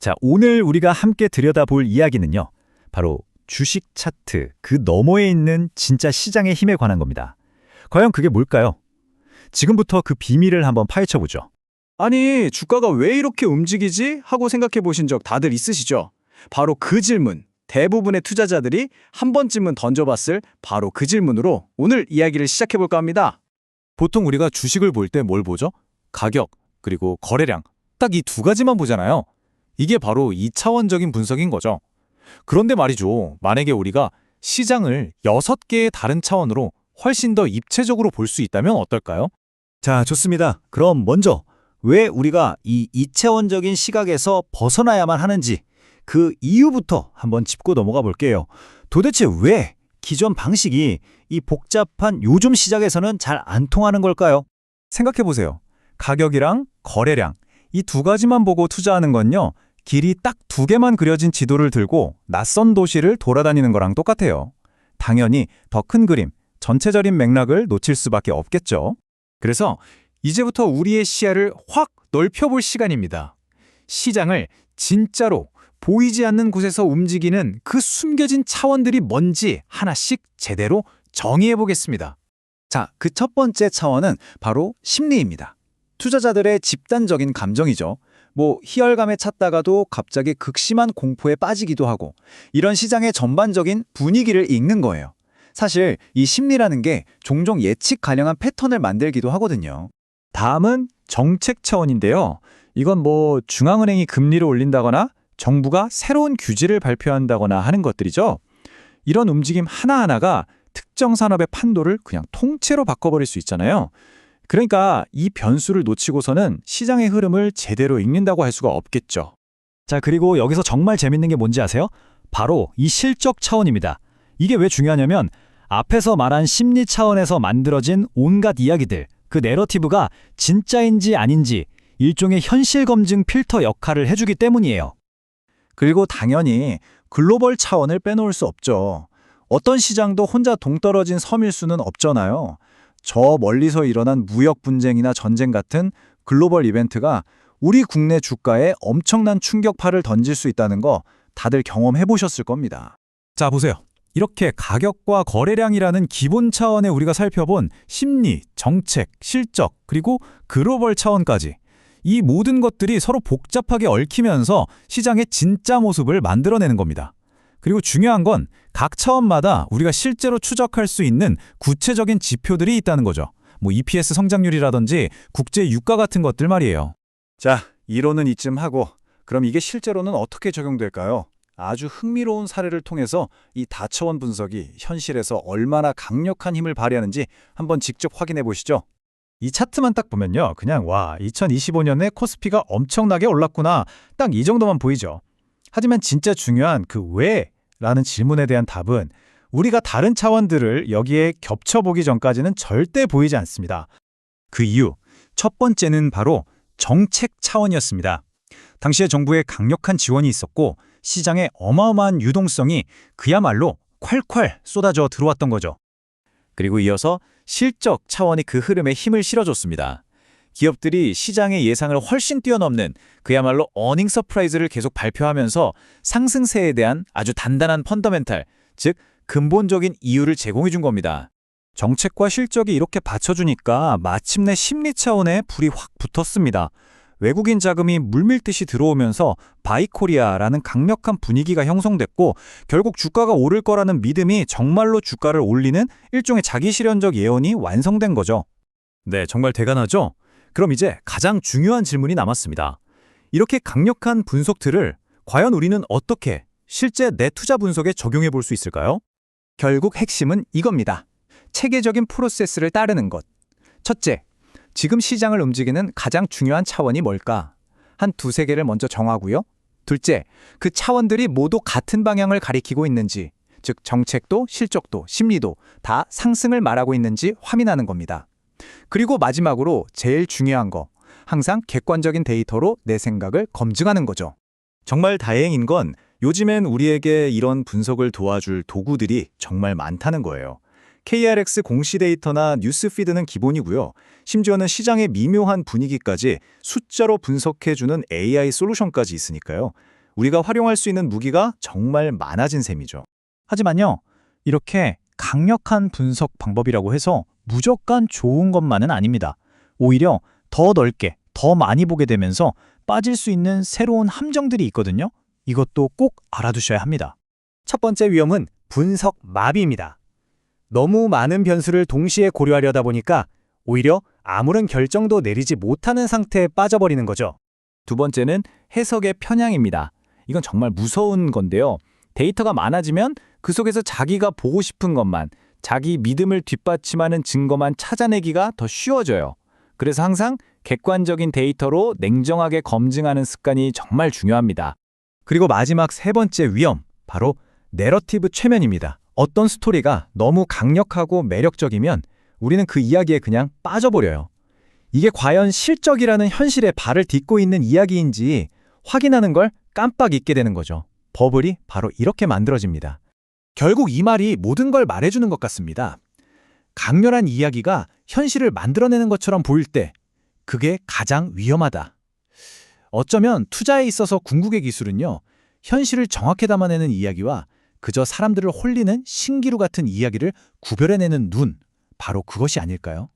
자, 오늘 우리가 함께 들여다볼 이야기는요. 바로 주식 차트 그 너머에 있는 진짜 시장의 힘에 관한 겁니다. 과연 그게 뭘까요? 지금부터 그 비밀을 한번 파헤쳐보죠. 아니, 주가가 왜 이렇게 움직이지? 하고 생각해 보신 적 다들 있으시죠? 바로 그 질문, 대부분의 투자자들이 한 번쯤은 던져봤을 바로 그 질문으로 오늘 이야기를 시작해 볼까 합니다. 보통 우리가 주식을 볼 때 뭘 보죠? 가격, 그리고 거래량. 딱 이 두 가지만 보잖아요. 이게 바로 2차원적인 분석인 거죠. 그런데 말이죠. 만약에 우리가 시장을 6개의 다른 차원으로 훨씬 더 입체적으로 볼 수 있다면 어떨까요? 자, 좋습니다. 그럼 먼저 왜 우리가 이 이차원적인 시각에서 벗어나야만 하는지 그 이유부터 한번 짚고 넘어가 볼게요. 도대체 왜 기존 방식이 이 복잡한 요즘 시장에서는 잘 안 통하는 걸까요? 생각해보세요. 가격이랑 거래량, 이 두 가지만 보고 투자하는 건요. 길이 딱 2개만 그려진 지도를 들고 낯선 도시를 돌아다니는 거랑 똑같아요. 당연히 더 큰 그림, 전체적인 맥락을 놓칠 수밖에 없겠죠. 그래서 이제부터 우리의 시야를 확 넓혀볼 시간입니다. 시장을 진짜로 보이지 않는 곳에서 움직이는 그 숨겨진 차원들이 뭔지 하나씩 제대로 정의해 보겠습니다. 자, 그 첫 번째 차원은 바로 심리입니다. 투자자들의 집단적인 감정이죠. 희열감에 찼다가도 갑자기 극심한 공포에 빠지기도 하고 이런 시장의 전반적인 분위기를 읽는 거예요. 사실 이 심리라는 게 종종 예측 가능한 패턴을 만들기도 하거든요. 다음은 정책 차원인데요. 이건 중앙은행이 금리를 올린다거나 정부가 새로운 규제를 발표한다거나 하는 것들이죠. 이런 움직임 하나하나가 특정 산업의 판도를 그냥 통째로 바꿔버릴 수 있잖아요. 그러니까 이 변수를 놓치고서는 시장의 흐름을 제대로 읽는다고 할 수가 없겠죠. 자, 그리고 여기서 정말 재밌는 게 뭔지 아세요? 바로 이 실적 차원입니다. 이게 왜 중요하냐면 앞에서 말한 심리 차원에서 만들어진 온갖 이야기들, 그 내러티브가 진짜인지 아닌지 일종의 현실 검증 필터 역할을 해주기 때문이에요. 그리고 당연히 글로벌 차원을 빼놓을 수 없죠. 어떤 시장도 혼자 동떨어진 섬일 수는 없잖아요. 저 멀리서 일어난 무역 분쟁이나 전쟁 같은 글로벌 이벤트가 우리 국내 주가에 엄청난 충격파를 던질 수 있다는 거 다들 경험해 보셨을 겁니다. 자, 보세요. 이렇게 가격과 거래량이라는 기본 차원에 우리가 살펴본 심리, 정책, 실적, 그리고 글로벌 차원까지 이 모든 것들이 서로 복잡하게 얽히면서 시장의 진짜 모습을 만들어내는 겁니다. 그리고 중요한 건 각 차원마다 우리가 실제로 추적할 수 있는 구체적인 지표들이 있다는 거죠. EPS 성장률이라든지 국제 유가 같은 것들 말이에요. 자, 이론은 이쯤 하고 그럼 이게 실제로는 어떻게 적용될까요? 아주 흥미로운 사례를 통해서 이 다차원 분석이 현실에서 얼마나 강력한 힘을 발휘하는지 한번 직접 확인해 보시죠. 이 차트만 딱 보면요. 그냥 2025년에 코스피가 엄청나게 올랐구나. 딱 이 정도만 보이죠. 하지만 진짜 중요한 그 왜라는 질문에 대한 답은 우리가 다른 차원들을 여기에 겹쳐보기 전까지는 절대 보이지 않습니다. 그 이유, 첫 번째는 바로 정책 차원이었습니다. 당시에 정부의 강력한 지원이 있었고 시장의 어마어마한 유동성이 그야말로 콸콸 쏟아져 들어왔던 거죠. 그리고 이어서 실적 차원이 그 흐름에 힘을 실어줬습니다. 기업들이 시장의 예상을 훨씬 뛰어넘는 그야말로 어닝 서프라이즈를 계속 발표하면서 상승세에 대한 아주 단단한 펀더멘탈, 즉 근본적인 이유를 제공해 준 겁니다. 정책과 실적이 이렇게 받쳐주니까 마침내 심리 차원에 불이 확 붙었습니다. 외국인 자금이 물밀듯이 들어오면서 바이코리아라는 강력한 분위기가 형성됐고 결국 주가가 오를 거라는 믿음이 정말로 주가를 올리는 일종의 자기실현적 예언이 완성된 거죠. 네, 정말 대단하죠? 그럼 이제 가장 중요한 질문이 남았습니다. 이렇게 강력한 분석들을 과연 우리는 어떻게 실제 내 투자 분석에 적용해 볼 수 있을까요? 결국 핵심은 이겁니다. 체계적인 프로세스를 따르는 것. 첫째, 지금 시장을 움직이는 가장 중요한 차원이 뭘까? 한 두세 개를 먼저 정하고요. 둘째, 그 차원들이 모두 같은 방향을 가리키고 있는지, 즉 정책도 실적도 심리도 다 상승을 말하고 있는지 확인하는 겁니다. 그리고 마지막으로 제일 중요한 거, 항상 객관적인 데이터로 내 생각을 검증하는 거죠. 정말 다행인 건 요즘엔 우리에게 이런 분석을 도와줄 도구들이 정말 많다는 거예요. KRX 공시 데이터나 뉴스피드는 기본이고요. 심지어는 시장의 미묘한 분위기까지 숫자로 분석해주는 AI 솔루션까지 있으니까요. 우리가 활용할 수 있는 무기가 정말 많아진 셈이죠. 하지만요, 이렇게 강력한 분석 방법이라고 해서 무조건 좋은 것만은 아닙니다. 오히려 더 넓게, 더 많이 보게 되면서 빠질 수 있는 새로운 함정들이 있거든요. 이것도 꼭 알아두셔야 합니다. 첫 번째 위험은 분석 마비입니다. 너무 많은 변수를 동시에 고려하려다 보니까 오히려 아무런 결정도 내리지 못하는 상태에 빠져버리는 거죠. 두 번째는 해석의 편향입니다. 이건 정말 무서운 건데요. 데이터가 많아지면 그 속에서 자기가 보고 싶은 것만, 자기 믿음을 뒷받침하는 증거만 찾아내기가 더 쉬워져요. 그래서 항상 객관적인 데이터로 냉정하게 검증하는 습관이 정말 중요합니다. 그리고 마지막 세 번째 위험, 바로 내러티브 최면입니다. 어떤 스토리가 너무 강력하고 매력적이면 우리는 그 이야기에 그냥 빠져버려요. 이게 과연 실적이라는 현실에 발을 딛고 있는 이야기인지 확인하는 걸 깜빡 잊게 되는 거죠. 버블이 바로 이렇게 만들어집니다. 결국 이 말이 모든 걸 말해주는 것 같습니다. 강렬한 이야기가 현실을 만들어내는 것처럼 보일 때 그게 가장 위험하다. 어쩌면 투자에 있어서 궁극의 기술은요, 현실을 정확히 담아내는 이야기와 그저 사람들을 홀리는 신기루 같은 이야기를 구별해내는 눈, 바로 그것이 아닐까요?